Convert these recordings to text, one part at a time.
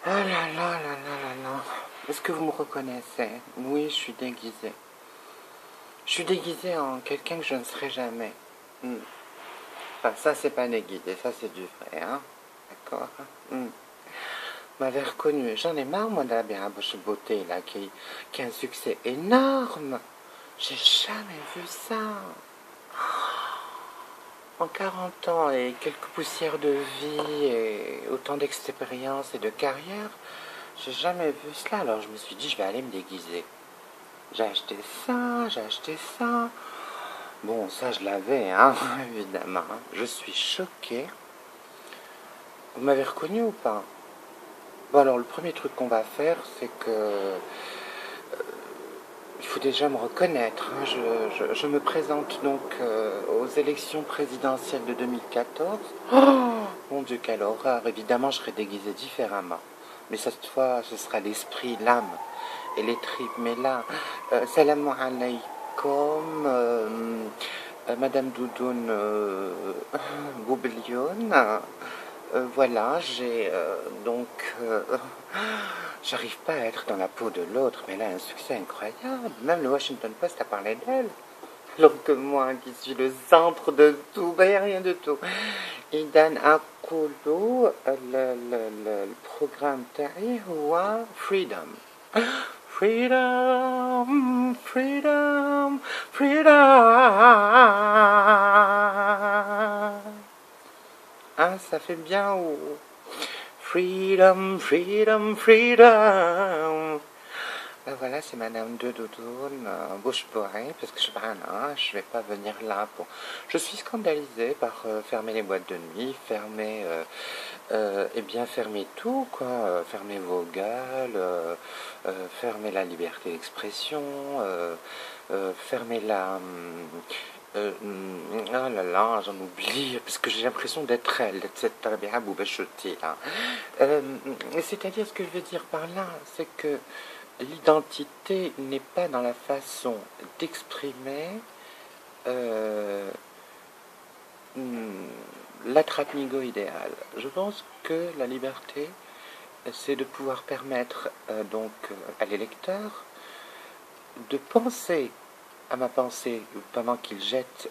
Oh là là là là là là. Est-ce que vous me reconnaissez? Oui, je suis déguisée. Je suis déguisée en quelqu'un que je ne serai jamais. Hmm. Enfin, ça, c'est pas déguisé, ça, c'est du vrai, hein. D'accord. Hmm. Vous m'avez reconnu. J'en ai marre, moi, d'Abbé Bouche Beauté, là, qui a un succès énorme. J'ai jamais vu ça. En 40 ans et quelques poussières de vie et autant d'expérience et de carrière, j'ai jamais vu cela. Alors je me suis dit, je vais aller me déguiser. J'ai acheté ça. Bon, ça je l'avais, hein, évidemment. Je suis choquée. Vous m'avez reconnu ou pas? Bon, alors le premier truc qu'on va faire, c'est que il faut déjà me reconnaître, hein. Je me présente donc aux élections présidentielles de 2014. Oh, mon Dieu, quelle horreur. Évidemment, je serai déguisée différemment. Mais cette fois, ce sera l'esprit, l'âme et les tripes. Mais là, salam alaikum, Madame Doudoune Boublioun. Voilà, j'ai donc... j'arrive pas à être dans la peau de l'autre, mais elle a un succès incroyable. Même le Washington Post a parlé d'elle. Alors que moi, qui suis le centre de tout, ben y a rien de tout. إذا أقول le programme تاعي هو freedom. Freedom, freedom, freedom. Ah, ça fait bien ou... Freedom, freedom, freedom. Ben voilà, c'est Madame de Doudoune, bouche bourrée, parce que je vais pas venir là pour... Je suis scandalisée par fermer les boîtes de nuit, fermer tout, quoi. Fermer vos gueules, fermer la liberté d'expression, fermer la... oh là là, j'en oublie, parce que j'ai l'impression d'être elle, d'être cette Rabia Boubachoti, là. C'est-à-dire, ce que je veux dire par là, c'est que l'identité n'est pas dans la façon d'exprimer euh, l'attrape-nigo idéal. Je pense que la liberté, c'est de pouvoir permettre à l'électeur de penser à ma pensée pendant qu'il jette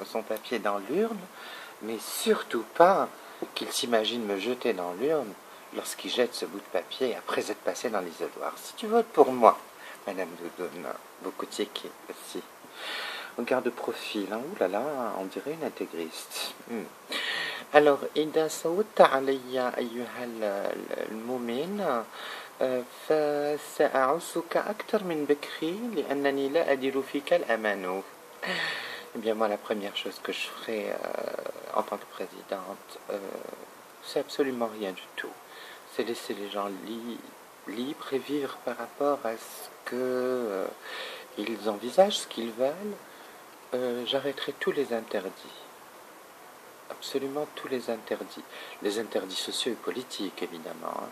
son papier dans l'urne, mais surtout pas qu'il s'imagine me jeter dans l'urne lorsqu'il jette ce bout de papier après être passé dans l'isoloir. Si tu votes pour moi, Madame Doudoune, beaucoup de aussi. Regarde de profil, hein. Ouh là là, on dirait une intégriste. Alors, إذا صوت علي أيها المؤمن فسأعزك أكثر من بكري لأنني لا أدير فيك الأمان. Eh bien, moi, la première chose que je ferai en tant que présidente, c'est absolument rien du tout. C'est laisser les gens libres et vivre par rapport à ce que ils envisagent, ce qu'ils veulent. J'arrêterai tous les interdits. Absolument tous les interdits sociaux et politiques évidemment. Hein.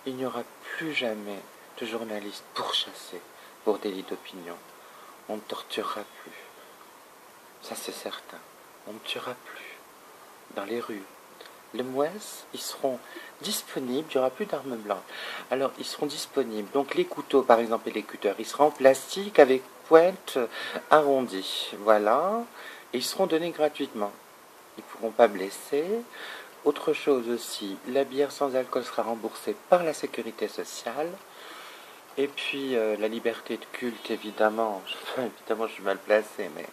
Il n'y aura plus jamais de journalistes pourchassés pour délit d'opinion. On ne torturera plus, ça c'est certain. On ne tuera plus dans les rues. Les mouesses, ils seront disponibles, il n'y aura plus d'armes blanches. Alors ils seront disponibles, donc les couteaux par exemple et les cutters, ils seront en plastique avec pointe arrondie, voilà, et ils seront donnés gratuitement. Ils ne pourront pas blesser. Autre chose aussi, la bière sans alcool sera remboursée par la sécurité sociale. Et puis la liberté de culte, évidemment, évidemment je suis mal placé, mais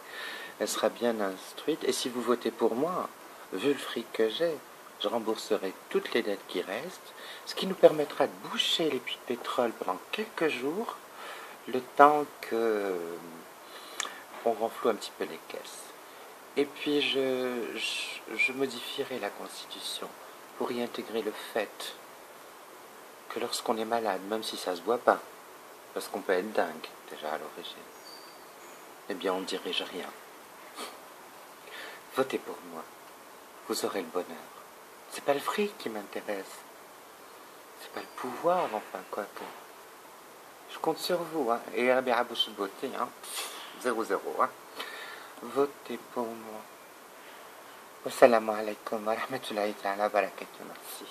elle sera bien instruite. Et si vous votez pour moi, vu le fric que j'ai, je rembourserai toutes les dettes qui restent, ce qui nous permettra de boucher les puits de pétrole pendant quelques jours, le temps que on renfloue un petit peu les caisses. Et puis je modifierai la Constitution pour y intégrer le fait que lorsqu'on est malade, même si ça se voit pas, parce qu'on peut être dingue déjà à l'origine, eh bien on ne dirige rien. Votez pour moi, vous aurez le bonheur. C'est pas le fric qui m'intéresse, c'est pas le pouvoir, enfin quoi que. Je compte sur vous, hein, et à Bouche Beauté, hein, 0-0, hein. Votez pour moi. Wassalamu alaikum wa rahmatullahi ta'ala wa barakatuh. Merci.